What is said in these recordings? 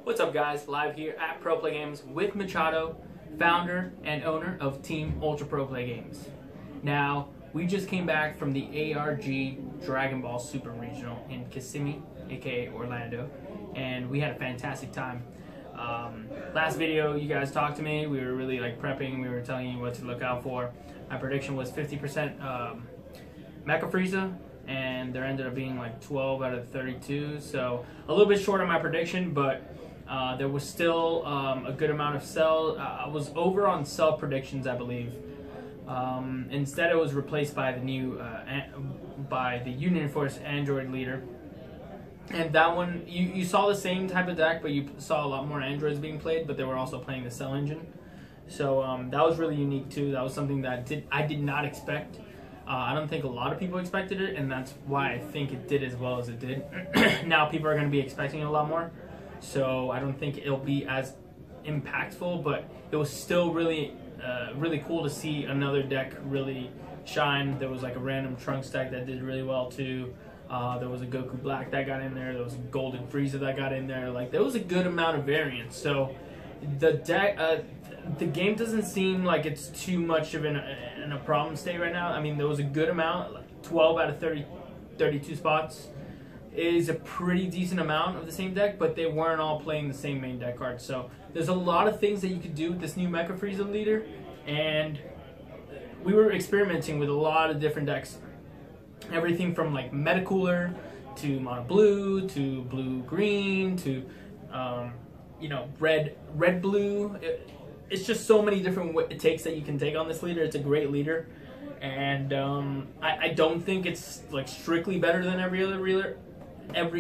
What's up, guys? Live here at Pro Play Games with Machado, founder and owner of Team Ultra Pro Play Games. Now, we just came back from the ARG Dragon Ball Super Regional in Kissimmee, aka Orlando, and we had a fantastic time. Last video, you guys talked to me. We were really prepping. We were telling you what to look out for. My prediction was 50% Mecha Frieza, and there ended up being 12 out of 32. So a little bit short on my prediction, but there was still a good amount of Cell. I was over on Cell predictions, I believe. Instead, it was replaced by the new by the Union Force Android leader. And that one, you saw the same type of deck, but you saw a lot more androids being played, but they were also playing the Cell engine. So that was really unique too. That was something that I did not expect. I don't think a lot of people expected it, and that's why I think it did as well as it did. Now people are going to be expecting it a lot more, so I don't think it'll be as impactful, but it was still really really cool to see another deck really shine. There was a random Trunks deck that did really well too. There was a Goku Black that got in there. There was a Golden Frieza that got in there. There was a good amount of variance. So the deck, the game doesn't seem like it's too much of in a problem state right now. I mean, there was a good amount. 12 out of 32 spots is a pretty decent amount of the same deck, but they weren't all playing the same main deck cards. So there's a lot of things that you could do with this new Mecha Frieza leader, and we were experimenting with a lot of different decks. Everything from Metacooler to Mono Blue to Blue Green to red blue. It's just so many different takes that you can take on this leader. It's a great leader, and I don't think it's strictly better than every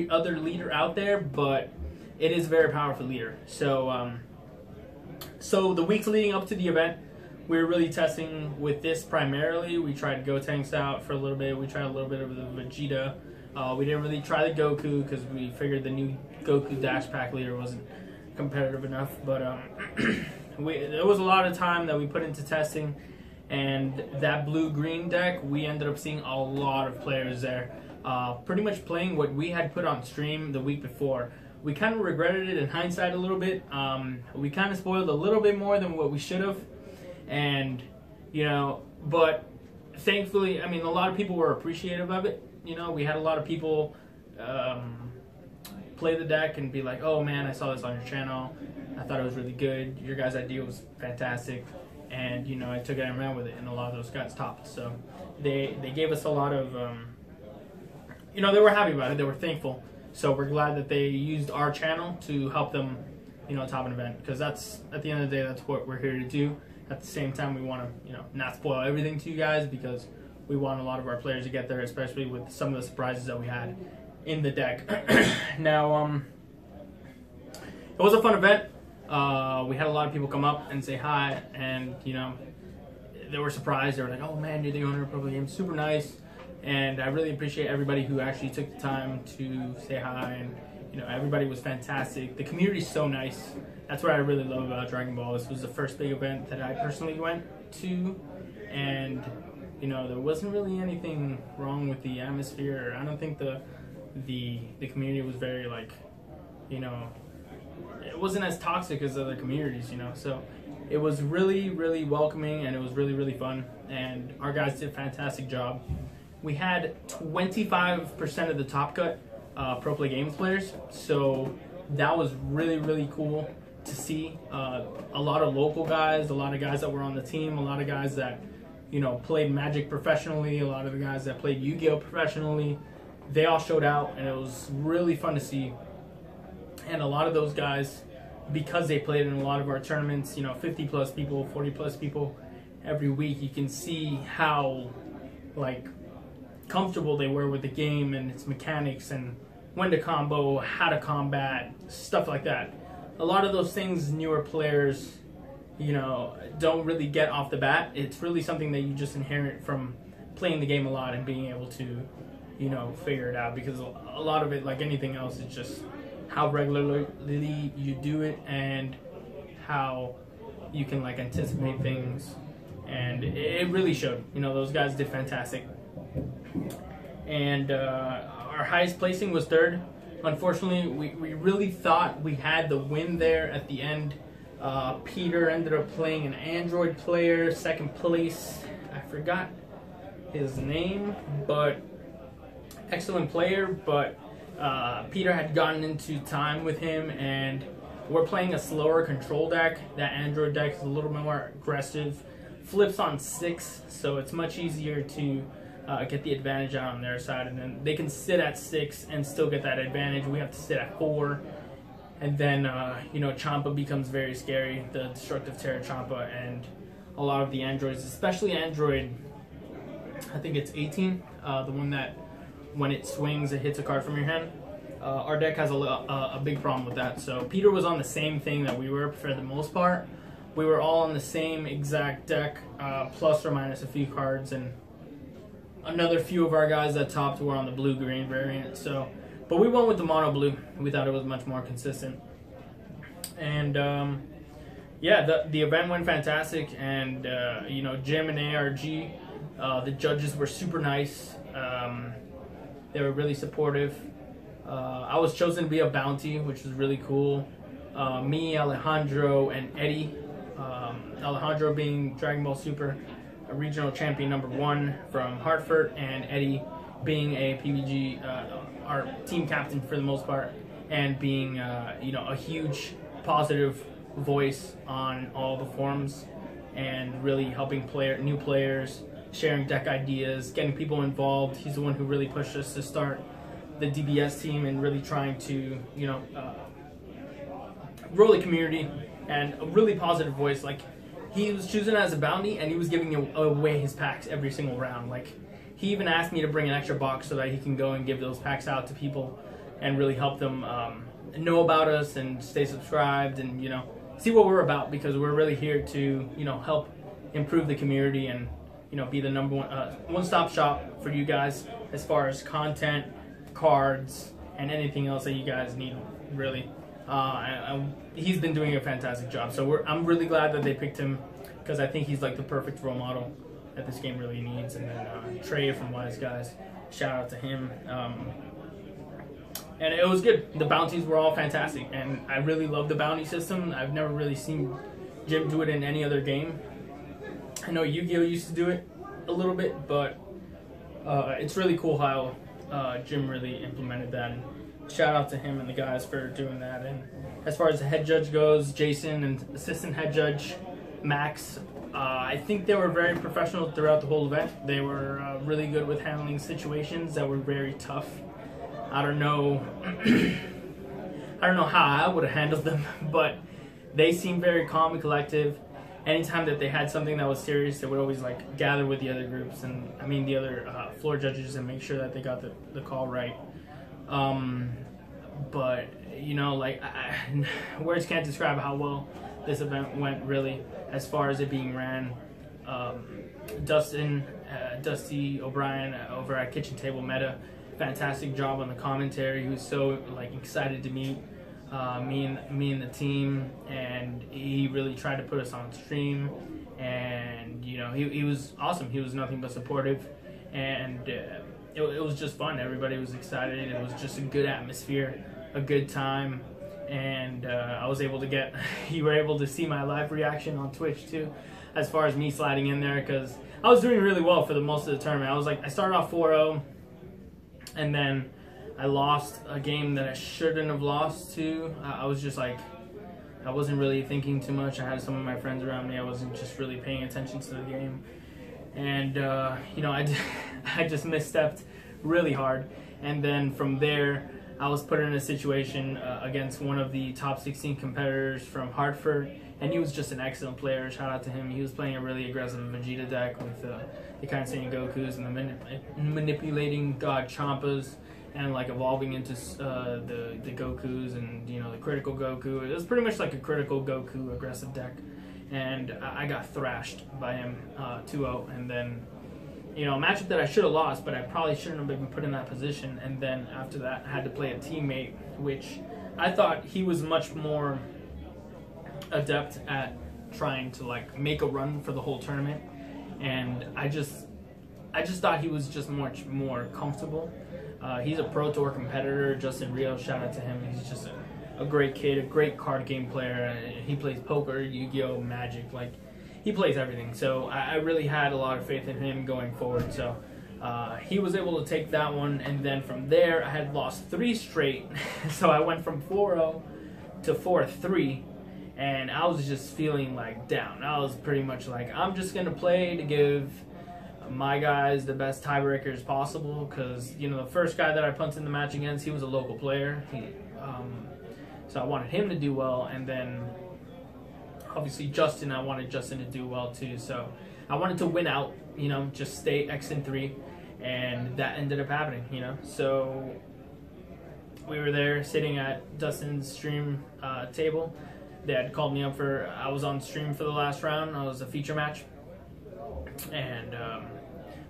other leader out there, but it is a very powerful leader. So so the weeks leading up to the event, we were really testing with this primarily. We tried Gotenks out for a little bit. We tried a little bit of the Vegeta. We didn't really try the Goku because we figured the new Goku Dash Pack leader wasn't competitive enough. But there was a lot of time that we put into testing, and that blue-green deck, we ended up seeing a lot of players there. Pretty much playing what we had put on stream the week before. We kind of regretted it in hindsight a little bit. We kind of spoiled a little bit more than what we should have. And, but thankfully, I mean, a lot of people were appreciative of it. We had a lot of people play the deck and be like, oh man, I saw this on your channel. I thought it was really good. Your guys' idea was fantastic. And, I took it and ran with it, and a lot of those guys topped. So they gave us a lot of, they were happy about it. They were thankful. So we're glad that they used our channel to help them, top an event. Because that's, at the end of the day, that's what we're here to do. At the same time, we want to, not spoil everything to you guys, because we want a lot of our players to get there, especially with some of the surprises that we had in the deck. Now, it was a fun event. We had a lot of people come up and say hi, and, they were surprised. They were like, oh man, you're the owner of Pro Play Games. Super nice. And I really appreciate everybody who actually took the time to say hi, and, everybody was fantastic. The community's so nice. That's what I really love about Dragon Ball. This was the first big event that I personally went to, and there wasn't really anything wrong with the atmosphere. I don't think the community was very it wasn't as toxic as other communities, So it was really, really welcoming, and it was really, really fun, and our guys did a fantastic job. We had 25% of the top cut Pro Play Games players, so that was really, really cool to see. A lot of local guys, a lot of guys that were on the team, a lot of guys that played Magic professionally, a lot of the guys that played Yu-Gi-Oh professionally. They all showed out, and it was really fun to see. And a lot of those guys, because they played in a lot of our tournaments, 50 plus people, 40 plus people every week, you can see how comfortable they were with the game and its mechanics, and when to combo, how to combat, stuff like that. A lot of those things newer players, don't really get off the bat. It's really something that you just inherit from playing the game a lot and being able to, figure it out, because a lot of it, like anything else, is just how regularly you do it and how you can anticipate things. And it really showed. Those guys did fantastic. And our highest placing was third. unfortunately, we really thought we had the win there at the end. Peter ended up playing an Android player, second place. I forgot his name, but excellent player. But Peter had gotten into time with him, and we're playing a slower control deck. That Android deck is a little more aggressive, flips on 6, so it's much easier to get the advantage out on their side, and then they can sit at 6 and still get that advantage. We have to sit at 4, and then Champa becomes very scary, the Destructive Terror Champa, and a lot of the androids, especially Android, I think it's 18, the one that when it swings it hits a card from your hand. Our deck has a big problem with that. So Peter was on the same thing that we were for the most part. We were all on the same exact deck, plus or minus a few cards, and another few of our guys that topped were on the blue-green variant. So, but we went with the mono blue. We thought it was much more consistent. And yeah, the event went fantastic. And Jim and ARG, the judges were super nice. They were really supportive. I was chosen to be a bounty, which was really cool. Me, Alejandro, and Eddie. Alejandro being Dragon Ball Super regional champion #1 from Hartford, and Eddie being a PBG, our team captain for the most part, and being a huge positive voice on all the forums, and really helping new players, sharing deck ideas, getting people involved. He's the one who really pushed us to start the DBS team and really trying to grow the community, and a really positive voice. Like, he was chosen as a bounty, and he was giving away his packs every single round. Like, he even asked me to bring an extra box so that he can go and give those packs out to people and really help them know about us and stay subscribed and see what we're about, because we're really here to help improve the community and be the number one-stop shop for you guys as far as content, cards, and anything else that you guys need, really. He's been doing a fantastic job, so I'm really glad that they picked him, because I think he's like the perfect role model that this game really needs. And then Trey from Wise Guys, shout out to him. And it was good. The bounties were all fantastic, and I really love the bounty system. I've never really seen Jim do it in any other game. I know Yu-Gi-Oh! Used to do it a little bit, but it's really cool how Jim really implemented that. And shout out to him and the guys for doing that. And as far as the head judge goes, Jason, and assistant head judge Max, I think they were very professional throughout the whole event. They were really good with handling situations that were very tough. I don't know how I would have handled them, but they seemed very calm and collective. Anytime that they had something that was serious, they would always gather with the other groups, and the other floor judges, and make sure that they got the call right. But words can't describe how well this event went, really, as far as it being ran. Dusty O'Brien over at Kitchen Table Meta, fantastic job on the commentary. He was so excited to meet me and the team, and he really tried to put us on stream. And he was awesome. He was nothing but supportive, and it was just fun. Everybody was excited. It was just a good atmosphere, a good time. And I was able to get you were able to see my live reaction on Twitch too, as far as me sliding in there, because I was doing really well for the most of the tournament. I started off 4-0, and then I lost a game that I shouldn't have lost to. I was just I wasn't really thinking too much. I had some of my friends around me. I wasn't just really paying attention to the game. And, I just misstepped really hard. And then from there, I was put in a situation against one of the top 16 competitors from Hartford. And he was just an excellent player. Shout out to him. He was playing a really aggressive Vegeta deck with the kind of saying Gokus and the manipulating God Champas, and evolving into the Gokus and the critical Goku. It was pretty much like a critical Goku aggressive deck, and I got thrashed by him 2-0. And then a matchup that I should have lost, but I probably shouldn't have been put in that position. And then after that, I had to play a teammate, which I thought he was much more adept at trying to make a run for the whole tournament, and I just thought he was just much more comfortable. He's a Pro Tour competitor. Justin Rio, shout out to him. He's just a great kid, a great card game player. He plays poker, Yu-Gi-Oh, Magic, like he plays everything. So I really had a lot of faith in him going forward. So he was able to take that one, and then from there I had lost 3 straight. So I went from 4-0 to 4-3, and I was just feeling like down. I was pretty much like, I'm just gonna play to give my guys the best tiebreakers possible, because the first guy that I punted in the match against, he was a local player. So I wanted him to do well, and then obviously Justin, I wanted Justin to do well too. So I wanted to win out, just stay X-3, and that ended up happening, So we were there sitting at Dustin's stream table. They had called me up I was on stream for the last round. I was a feature match, and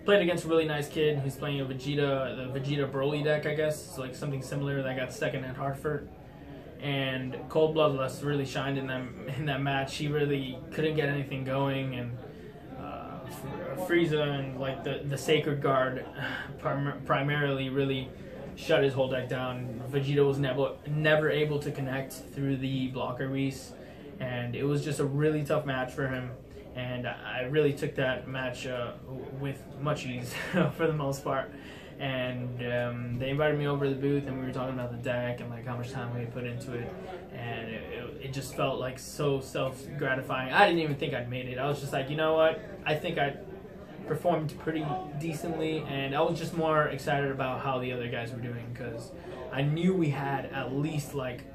played against a really nice kid who's playing the Vegeta Broly deck, I guess. It's like something similar that got second at Hartford. And Cold Bloodlust really shined in that match. He really couldn't get anything going, and Frieza and like the Sacred Guard primarily really shut his whole deck down. Vegeta was never able to connect through the blocker Reese, and it was just a really tough match for him. And I really took that match with much ease for the most part. And they invited me over to the booth, and we were talking about the deck and like how much time we had put into it, and it just felt like so self-gratifying. I didn't even think I'd made it. I was just like, you know what? I think I performed pretty decently, and I was just more excited about how the other guys were doing, because I knew we had at least like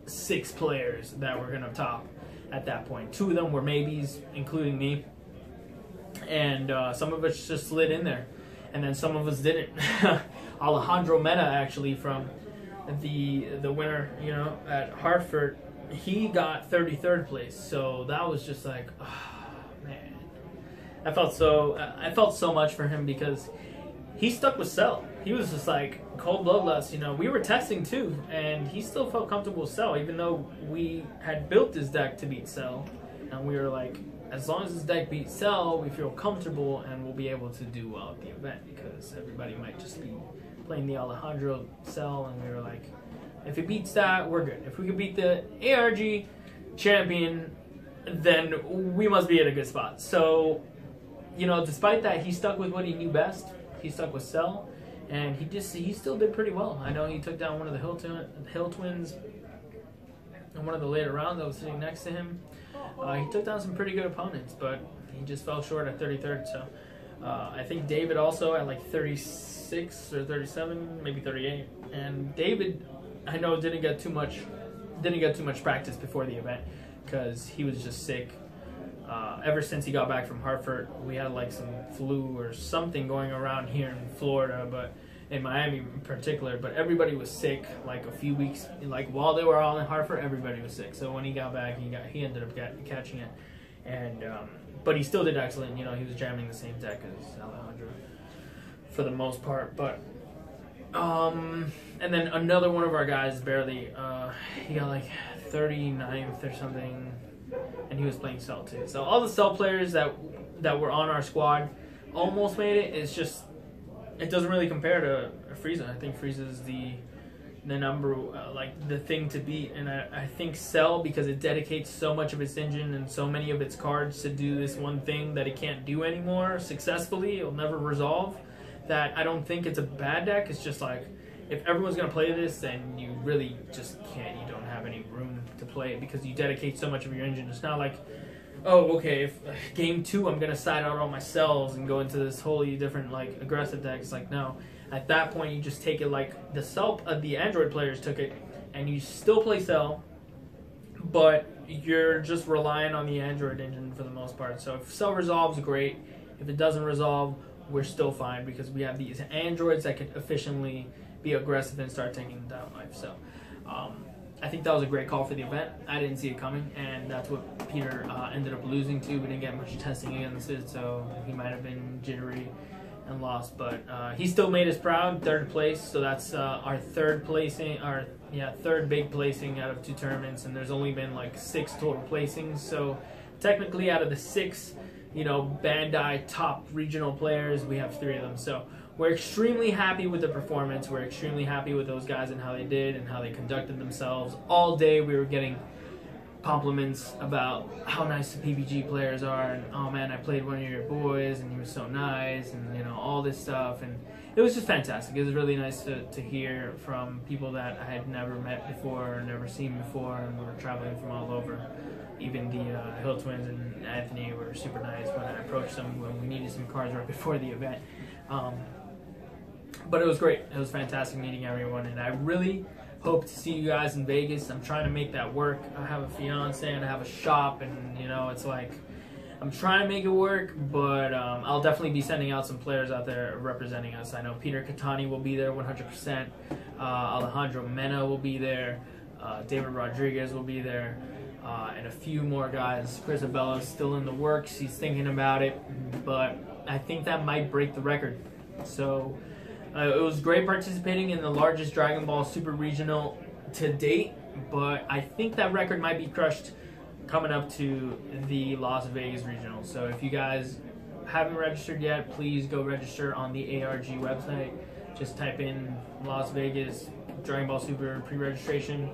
6 players that were gonna top at that point. 2 of them were maybes, including me, and some of us just slid in there. And then some of us didn't. Alejandro Mena, actually, from the winner, at Hartford, he got 33rd place. So that was just like, oh, man. I felt so much for him, because he stuck with Cell. He was just like, Cold Bloodlust, we were testing too, and he still felt comfortable with Cell, even though we had built this deck to beat Cell. And we were like, as long as this deck beats Cell, we feel comfortable and we'll be able to do well at the event, because everybody might just be playing the Alejandro Cell, and we were like, if it beats that, we're good. If we can beat the ARG champion, then we must be at a good spot. So, despite that, he stuck with what he knew best. He stuck with Cell, and he still did pretty well. I know he took down one of the Hill Twins in one of the later rounds. I was sitting next to him. He took down some pretty good opponents, but he just fell short at 33rd. So I think David also at like 36 or 37, maybe 38. And David, I know, didn't get too much practice before the event, because he was just sick. Ever since he got back from Hartford, we had like some flu or something going around here in Florida, but in Miami in particular. But everybody was sick like a few weeks, like while they were all in Hartford, everybody was sick. So when he got back, he ended up catching it, and but he still did excellent. He was jamming the same deck as Alejandro for the most part. But and then another one of our guys barely, he got like 39th or something, and he was playing Cell too. So all the Cell players that were on our squad almost made it. It's just, it doesn't really compare to Frieza. I think Frieza is the number, like the thing to beat. And I think Cell, because it dedicates so much of its engine and so many of its cards to do this one thing that it can't do anymore successfully, it'll never resolve, that I don't think it's a bad deck. It's just like, if everyone's going to play this, then you really just can't. You don't have any room to play it, because you dedicate so much of your engine. It's not like, oh, okay, if game 2 I'm going to side out all my cells and go into this wholly different, like, aggressive deck. It's like, no. At that point, you just take it like the Android players took it, and you still play Cell, but you're just relying on the Android engine for the most part. So if Cell resolves, great. If it doesn't resolve, we're still fine, because we have these Androids that can efficiently be aggressive and start taking down life. So I think that was a great call for the event. I didn't see it coming, and that's what Peter ended up losing to. We didn't get much testing against it, so he might have been jittery and lost, but he still made us proud. 3rd place, so that's our third big placing out of 2 tournaments, and there's only been like 6 total placings. So technically, out of the 6 Bandai top regional players, we have 3 of them. So we're extremely happy with the performance. We're extremely happy with those guys and how they did and how they conducted themselves. All day we were getting compliments about how nice the PBG players are, and oh man, I played one of your boys and he was so nice, and you know, all this stuff, and it was just fantastic. It was really nice to hear from people that I had never met before or never seen before, and we were traveling from all over. Even the Hill Twins and Anthony were super nice when I approached them when we needed some cards right before the event. But it was great. It was fantastic meeting everyone, and I really hope to see you guys in Vegas. I'm trying to make that work. I have a fiance and I have a shop, and you know, it's like I'm trying to make it work, but I'll definitely be sending out some players out there representing us. I know Peter Catani will be there 100%. Alejandro Mena will be there. David Rodriguez will be there. And a few more guys. Chris Abella's still in the works. He's thinking about it, but I think that might break the record. So it was great participating in the largest Dragon Ball Super Regional to date, but I think that record might be crushed coming up to the Las Vegas Regional. So if you guys haven't registered yet, please go register on the ARG website. Just type in Las Vegas Dragon Ball Super pre-registration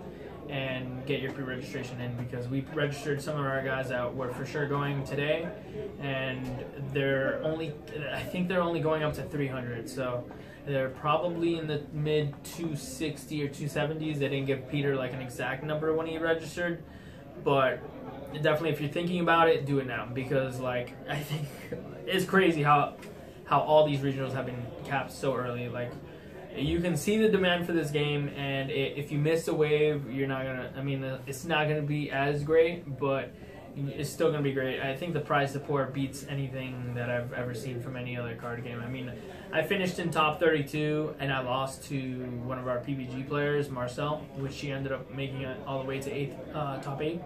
and get your pre-registration in, because we registered some of our guys out. We're for sure going today, and I think they're only going up to 300, so they're probably in the mid 260 or 270s. They didn't give Peter like an exact number when he registered, but definitely if you're thinking about it, do it now, because like I think it's crazy how all these regionals have been capped so early. Like, you can see the demand for this game, and if you miss a wave, you're not gonna. I mean, it's not gonna be as great, but it's still gonna be great. I think the prize support beats anything that I've ever seen from any other card game. I mean, I finished in top 32, and I lost to one of our PBG players, Marcel, which she ended up making it all the way to top 8.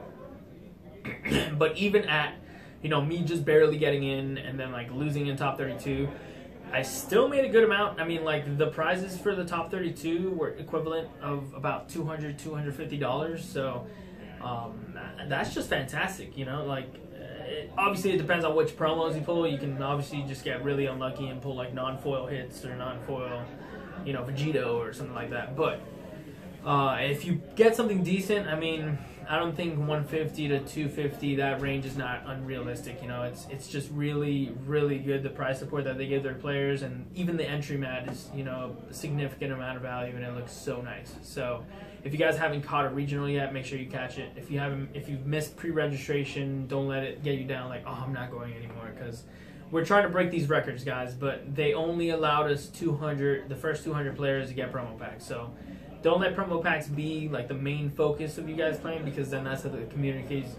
But even at, you know, me just barely getting in and then like losing in top 32. I still made a good amount. I mean, like, the prizes for the top 32 were equivalent of about $200, $250. So that's just fantastic, you know? Like, obviously it depends on which promos you pull. You can obviously just get really unlucky and pull like non-foil hits or non-foil, you know, Vegito or something like that. But if you get something decent, I mean, I don't think 150 to 250, that range is not unrealistic. You know, it's just really, really good, the prize support that they give their players, and even the entry mat is, you know, a significant amount of value, and it looks so nice. So if you guys haven't caught a regional yet, make sure you catch it. If you've missed pre-registration, don't let it get you down like, oh, I'm not going anymore, because we're trying to break these records, guys, but they only allowed us the first 200 players to get promo packs. So don't let promo packs be like the main focus of you guys playing, because then that's how the community's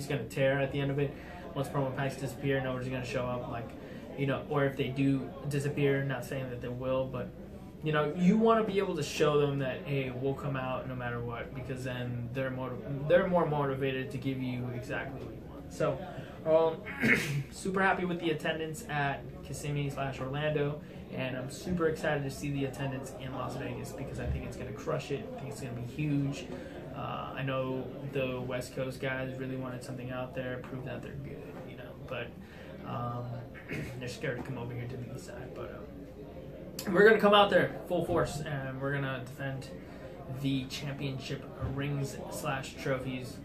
going to tear at the end of it. Once promo packs disappear, nobody's going to show up, like, you know, or if they do disappear, not saying that they will, but you know, you want to be able to show them that, hey, we'll come out no matter what, because then they're more motivated to give you exactly what you want. So super happy with the attendance at Kissimmee / Orlando, and I'm super excited to see the attendance in Las Vegas, because I think it's going to crush it. I think it's going to be huge. I know the West Coast guys really wanted something out there, prove that they're good, you know, but they're scared to come over here to the east side. But we're going to come out there full force, and we're going to defend the championship rings / trophies.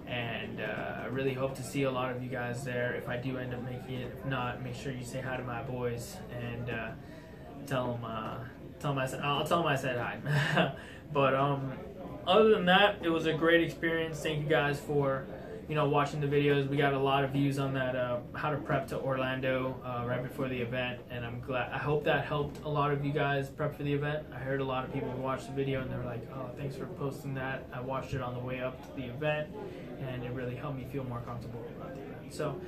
And I really hope to see a lot of you guys there if I do end up making it. If not, make sure you say hi to my boys and tell them I'll tell them I said hi. But other than that, it was a great experience. Thank you guys for, you know, watching the videos. We got a lot of views on that how to prep to Orlando right before the event, and I'm glad. I hope that helped a lot of you guys prep for the event. I heard a lot of people watch the video and they were like, oh, thanks for posting that. I watched it on the way up to the event, and it really helped me feel more comfortable about the event. So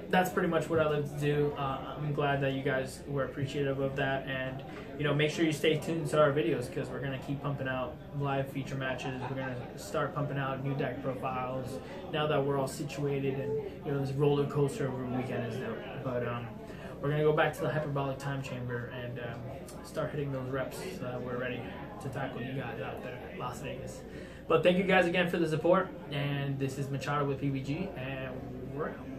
that's pretty much what I love to do. I'm glad that you guys were appreciative of that, and you know, make sure you stay tuned to our videos, because we're going to keep pumping out live feature matches. We're going to start pumping out new deck profiles now that we're all situated, and you know, this roller coaster over the weekend is dope. But we're going to go back to the hyperbolic time chamber and start hitting those reps so that we're ready to tackle you guys out there in Las Vegas. But thank you guys again for the support, and this is Machado with PBG, and we're out.